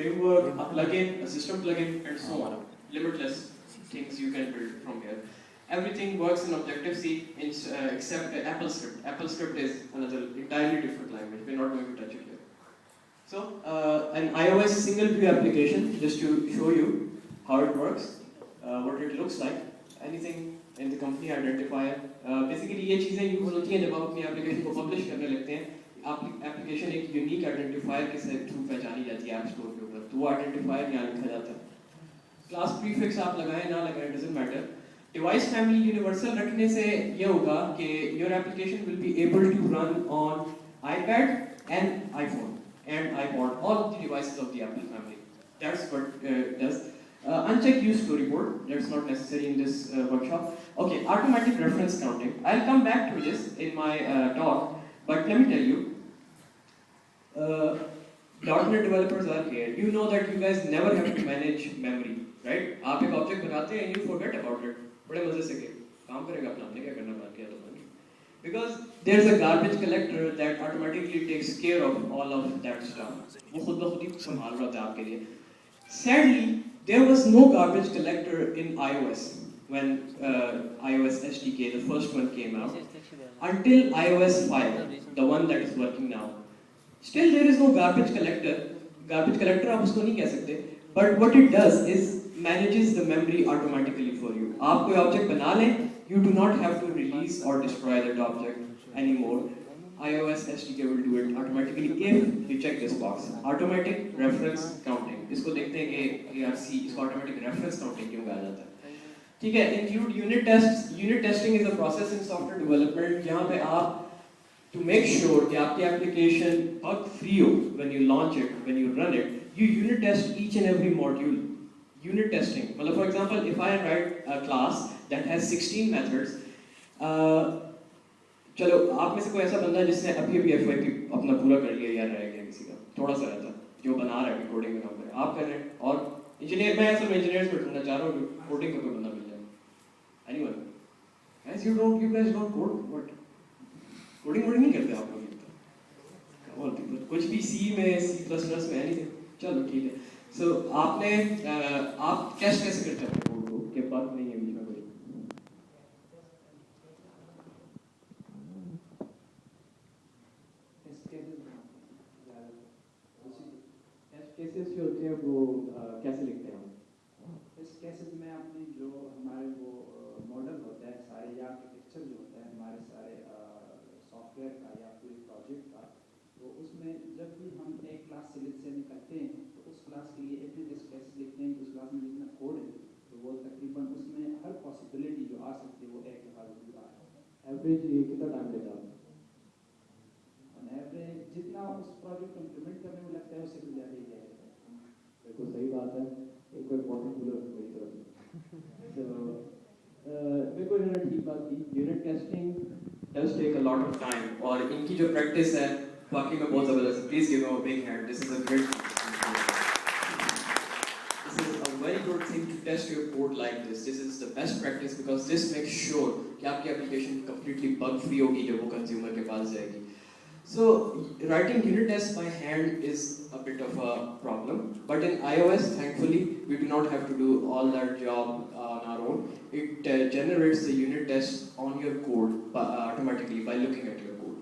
framework, a plugin, a system plugin, and so on. Limitless things you can build from here. Everything works in Objective-C except AppleScript. AppleScript is another entirely different language. We're not going to touch it here. So, an iOS single view application, just to show you how it works, what it looks like. Anything in the company identifier. Basically ये चीज़ें use होती हैं जब आप अपनी application को publish करने लगते हैं. एप्लीकेशन एक यूनिक आइडेंटिफायर के थ्रू पहचानी जाती है ऐप स्टोर के ऊपर, तो वो आइडेंटिफायर यहाँ लिखा जाता है. क्लास प्रीफिक्स आप लगाएं ना लगाएं doesn't matter. Device family universal रखने से ये होगा कि your application will be able to run on iPad and iPhone and iPod, all the devices of the Apple family. That's what it does. Uncheck use storyboard, that's not necessary in this workshop. Okay, automatic reference counting. I'll come back to this in my talk, but let me tell you, .NET developers are here. You know that you guys never have to manage memory, right? आप एक object बनाते हैं and you forget about it. बड़े मजे से काम करेगा अपना, हमने क्या करना बाकी है तो बन. Because there's a garbage collector that automatically takes care of all of that stuff. वो खुद ब खुद ही संभाल रहा था आपके लिए. Sadly, there was no garbage collector in iOS when iOS SDK, the first one, came out, until iOS 5, the one that is working now. Still, there is no garbage collector. Garbage collector आप उसको नहीं कह सकते. But what it does is manages the memory automatically for you. आप कोई object बना लें, you do not have to release or destroy that object anymore. iOS SDK will do it automatically if you check this box. Automatic reference counting. इसको देखते हैं कि ARC इसको automatic reference counting क्यों कहा जाता है. ठीक है, include unit tests. Unit testing is a process in software development जहाँ पे आप to make sure कि आपकी application bug free हो when you launch it, when you run it, you unit test each and every module. Unit testing. मतलब for example, if I write a class that has 16 methods, चलो आप में से कोई ऐसा बंदा है जिसने अभी FYP अपना पूरा कर लिया या रह गया किसी का थोड़ा सा रहता है जो बना रहा है कोडिंग में काम कर रहा है, आप कर रहे हैं और इंजीनियर, मैं असल में इंजीनियर्स में ढूंढना चाह रहा हूँ कोडिंग का कोई बंदा मिल जाए. Anyone as you guys don't code, what coding नहीं करते आप लोग? और कुछ भी C में C++ में एनीथिंग, चलो ठीक है. सो आपने आप टेस्ट कैसे करते हैं कोड को कि बात नहीं है बीच में कोई? केसेस जो होते हैं वो कैसे लिखते हैं? इस केसेस में अपनी जो हमारे वो मॉडल होता है सारे या आर्किटेक्चर जो होता है हमारे सारे सॉफ्टवेयर का या पूरे प्रोजेक्ट का, तो उसमें जब भी हम एक क्लास से निकलते हैं तो उस क्लास के लिए एवरी टेस्ट केसेस लिखते हैं कि उस क्लास में जितना कोड है तो वो तकरीबन उसमें हर पॉसिबिलिटी जो आ सकती है वो एक दफ़ा जरूर आ है. एवरेज कितना टाइम लेता है? एवरेज जितना उस प्रोजेक्ट को इम्प्लीमेंट करने में लगता है उससे भी ज़्यादा ही जाएगा. बिल्कुल सही बात है. एक कोई इम्पोर्टेंट बोलर मेरी तरफ से. बिल्कुल इन्होंने ठीक बात की. Unit testing does take a lot of time और इनकी जो प्रैक्टिस है वाकई में बहुत ज़बरदस्त है. Please give a big hand. This is a great, this is a very good thing to test your code like this. This is the best practice because this makes sure कि आपकी application completely bug free होगी जब वो consumer के पास जाएगी. So writing unit tests by hand is a bit of a problem, but in iOS, thankfully, we do not have to do all that job on our own. It generates the unit tests on your code automatically by looking at your code.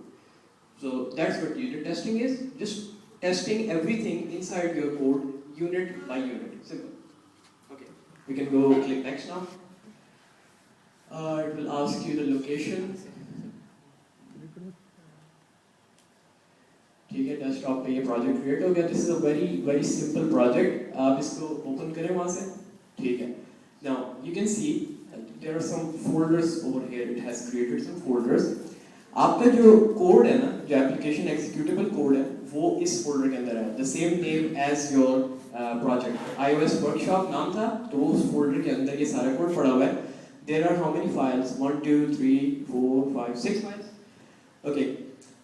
So that's what unit testing is, just testing everything inside your code, unit by unit, simple. Okay, we can go click next now. It will ask you the location. ठीक है, desktop पे ये project create हो गया. This is a very simple project. आप इसको open करें वहाँ से. ठीक है, now you can see there are some folders over here. It has created some folders. आपका जो कोड है ना, जो एप्लीकेशन एग्जीक्यूटेबल कोड है, वो इस फोल्डर के अंदर है. The same name as your project. iOS workshop नाम था, तो उस फोल्डर के अंदर ये सारा कोड पड़ा हुआ है. There are how many files? 1 2 3 4 5 6 files. Okay,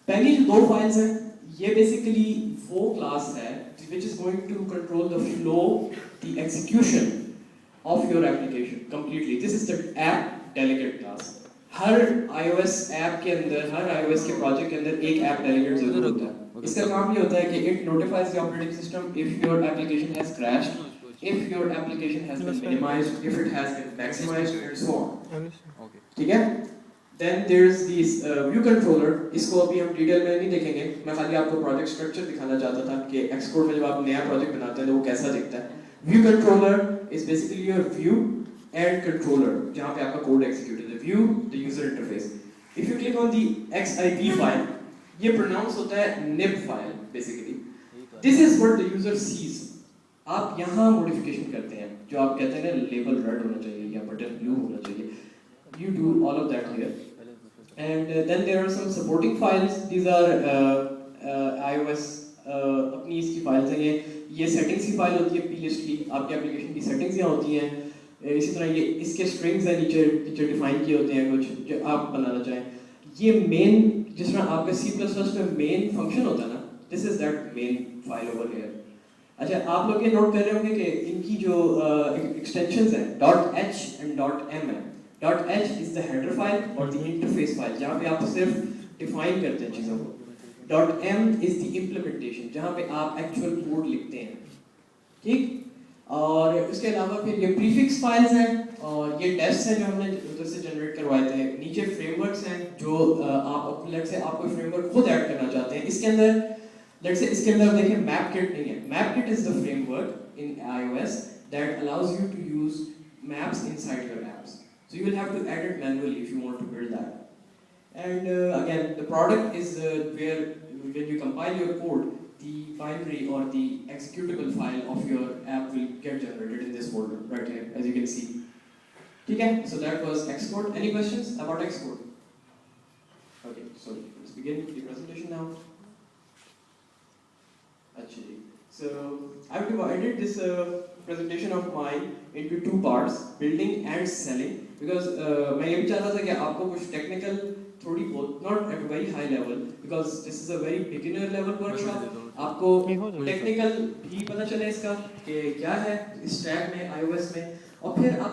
पहली जो 2 फाइल्स हैं ये बेसिकली वो क्लास है which is going to control the flow, the execution of your application completely. This is the app delegate class. Her iOS app के अंदर, हर iOS के project के अंदर एक ऐप डेलीगेट जरूर होता है. इसका काम ये होता है कि it notifies the operating system if your application has crashed, if your application has been minimized, if it has been maximized, and so on. ठीक है? Then there's this view controller. इसको अभी हम डिटेल में नहीं देखेंगे. मैं खाली आपको प्रोजेक्ट स्ट्रक्चर दिखाना चाहता था कि Xcode में जब आप नया प्रोजेक्ट बनाते हैं तो वो कैसा दिखता है. View controller is basically your view and controller, जहाँ पे आपका कोड एग्जीक्यूट है. The view, the user interface. If you click on the XIB file, ये प्रोनाउंस होता है nib file basically. This is what the user sees. आप यहाँ modification करते हैं, जो आप कहते हैं ना लेबल रेड होना चाहिए या बटन ब्लू होना चाहिए. You do all of that here. And then there are some supporting files. These are iOS अपनी इसकी files हैं. ये settings की file होती है plist की. आपके application की settings यहाँ होती हैं. इसी तरह ये इसके strings हैं नीचे define किए होते हैं कुछ जो आप बनाना चाहें. ये main जिस तरह आपके C++ में main function होता है ना, this is that main file over here. अच्छा आप लोग ये नोट कर रहे होंगे कि इनकी जो extensions हैं .h and .m है. .h is the header file और the interface file जहाँ पे आप सिर्फ define करते हैं चीज़ों को. .m is the implementation जहाँ पे आप actual code लिखते हैं. ठीक? और उसके अलावा फिर ये prefix files हैं और ये tests हैं जो हमने उधर से generate करवाए थे. नीचे frameworks हैं जो आप let's say आप कोई framework खुद add करना चाहते हैं. इसके अंदर let's say इसके अंदर देखें MapKit नहीं है. MapKit is the framework in iOS that allows you to use maps inside your apps. So you will have to add it manually if you want to build that. And again, the product is where when you compile your code, the binary or the executable file of your app will get generated in this folder right here, as you can see. Okay, so that was Xcode. Any questions about Xcode? Okay, so let's begin the presentation now. Actually, so I've divided this presentation of mine into two parts, building and selling. Because मैं ये भी चाहता था कि आपको कुछ technical थोड़ी बहुत not at very high level because this is a very beginner level workshop. आपको technical भी पता चले इसका कि क्या है इस stack में iOS में और फिर आप